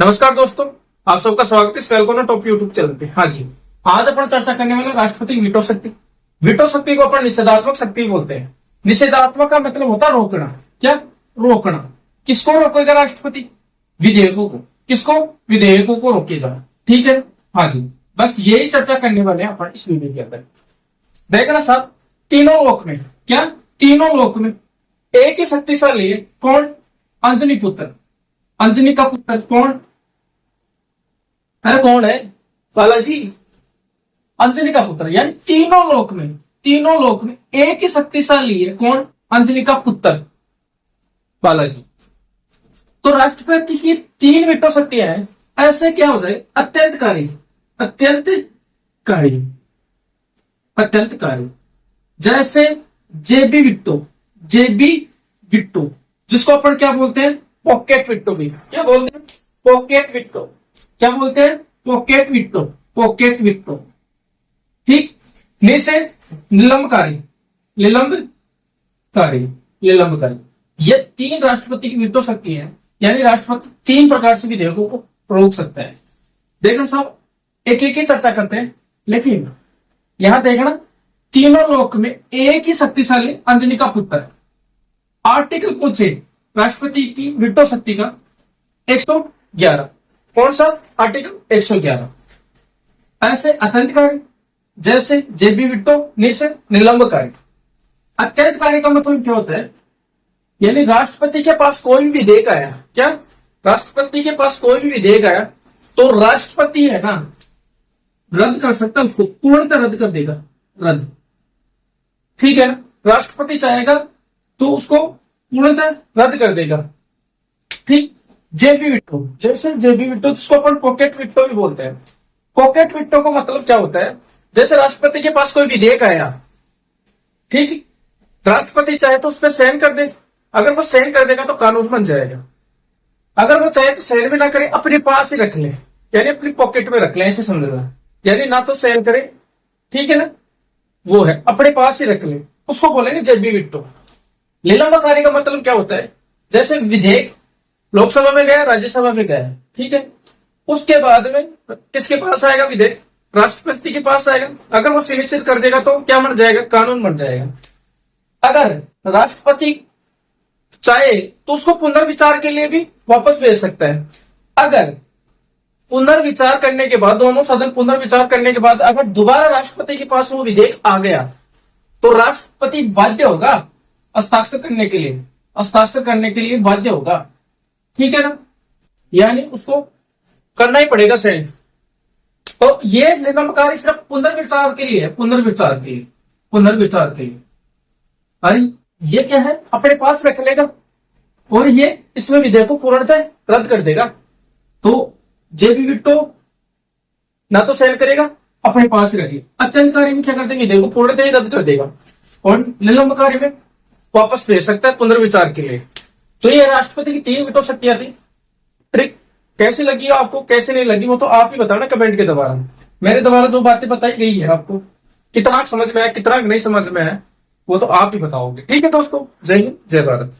नमस्कार दोस्तों, आप सबका स्वागत है वेलकम टॉप यूट्यूब चैनल पे। हाँ जी, आज अपन चर्चा करने वाले राष्ट्रपति वीटो शक्ति। वीटो शक्ति को अपन निषेधात्मक शक्ति बोलते हैं। निषेधात्मक का मतलब होता है रोकना। क्या रोकना? किसको रोकेगा राष्ट्रपति? विधेयकों को। किसको? विधेयकों को रोकेगा। ठीक है, हाँ जी, बस यही चर्चा करने वाले हैं अपन इस वीडियो के अंदर। देखना साहब, तीनों लोक में, क्या तीनों लोक में एक ही शक्तिशाली है। कौन? अंजनी पुत्र। अंजनी का पुत्र कौन है? कौन है? बालाजी। अंजनी का पुत्र, यानी तीनों लोक में एक ही शक्तिशाली है। कौन? अंजनी का पुत्र बालाजी। तो राष्ट्रपति की तीन वीटो शक्तियां हैं। ऐसे क्या हो जाए? अत्यंतकारी, अत्यंतकारी, अत्यंतकारी। जैसे जेबी विट्टो, जेबी विट्टो, जिसको अपन क्या बोलते हैं? पॉकेट विट्टो भी। क्या बोलते हैं? Pocket veto. क्या बोलते हैं? Pocket veto, pocket veto. ठीक। से निलंबकारी, निलंबकारी, निलंबकारी। ये तीन राष्ट्रपति की विट्टो शक्ति है। यानी राष्ट्रपति तीन प्रकार से विधेयकों को रोक सकता है। देखना साहब, एक एक ही चर्चा करते हैं, लेकिन यहां देखना तीनों लोक में एक ही शक्तिशाली अंजनी का पुत्र। आर्टिकल पूछे राष्ट्रपति की वीटो शक्ति का 111। कौन सा? आर्टिकल 111। ऐसे अत्यंतकारी, जैसे जेबी विट्टो, निषेध निलंबकारी। अत्यंतकारी का मतलब क्या होता है? यानी राष्ट्रपति के पास कोई भी विधेयक आया, क्या राष्ट्रपति के पास कोई भी विधेयक आया तो राष्ट्रपति है ना, रद्द कर सकता है, उसको पूर्णतः रद्द कर देगा, रद्द। ठीक है, राष्ट्रपति चाहेगा तो उसको पूर्णतः रद्द कर देगा। ठीक। जेबी विट्टो, जैसे जेबी विट्टो, जिसको अपन पॉकेट विट्टो भी बोलते हैं। पॉकेट विट्टो का मतलब क्या होता है? जैसे राष्ट्रपति के पास कोई विधेयक आया, ठीक, राष्ट्रपति चाहे तो उस पर साइन कर दे। अगर वो साइन कर देगा तो कानून बन जाएगा। अगर वो चाहे तो साइन भी ना करे, अपने पास ही रख ले, यानी अपनी पॉकेट में रख ले, ऐसे समझना। यानी ना तो साइन करे, ठीक है ना, वो है अपने पास ही रख ले, उसको बोलेंगे जेबी विट्टो। निलंबकारी का मतलब क्या होता है? जैसे विधेयक लोकसभा में गया, राज्यसभा में गया, ठीक है, उसके बाद में किसके पास आएगा विधेयक? राष्ट्रपति के पास आएगा। अगर वो सुनिश्चित कर देगा तो क्या बन जाएगा? कानून बन जाएगा। अगर राष्ट्रपति चाहे तो उसको पुनर्विचार के लिए भी वापस भेज सकता है। अगर पुनर्विचार करने के बाद, दोनों सदन पुनर्विचार करने के बाद अगर दोबारा राष्ट्रपति के पास वो विधेयक आ गया तो राष्ट्रपति बाध्य होगा हस्ताक्षर करने के लिए, हस्ताक्षर करने के लिए बाध्य होगा। ठीक है ना, यानी उसको करना ही पड़ेगा साइन। तो ये निलंबकारी सिर्फ पुनर्विचार के लिए है, पुनर्विचार के लिए, पुनर्विचार के लिए। अरे ये क्या है? अपने पास रख लेगा और ये इसमें विधेयक को पूर्णतः रद्द कर देगा। तो जेबी विट्टो ना तो साइन करेगा, अपने पास ही रखिए। अत्यंतकारी में क्या कर देंगे? विधेयक को पूर्णतः ही रद्द कर देगा। और निलंबकारी में वापस भेज सकता है पुनर्विचार के लिए। तो ये राष्ट्रपति की तीन वीटो शक्तियां थी। ट्रिक कैसी लगी आपको, कैसे नहीं लगी, वो तो आप ही बताना कमेंट के द्वारा। मेरे द्वारा जो बातें बताई गई है आपको कितना समझ में है, कितना नहीं समझ में है, वो तो आप ही बताओगे। ठीक है दोस्तों, जय हिंद, जय भारत।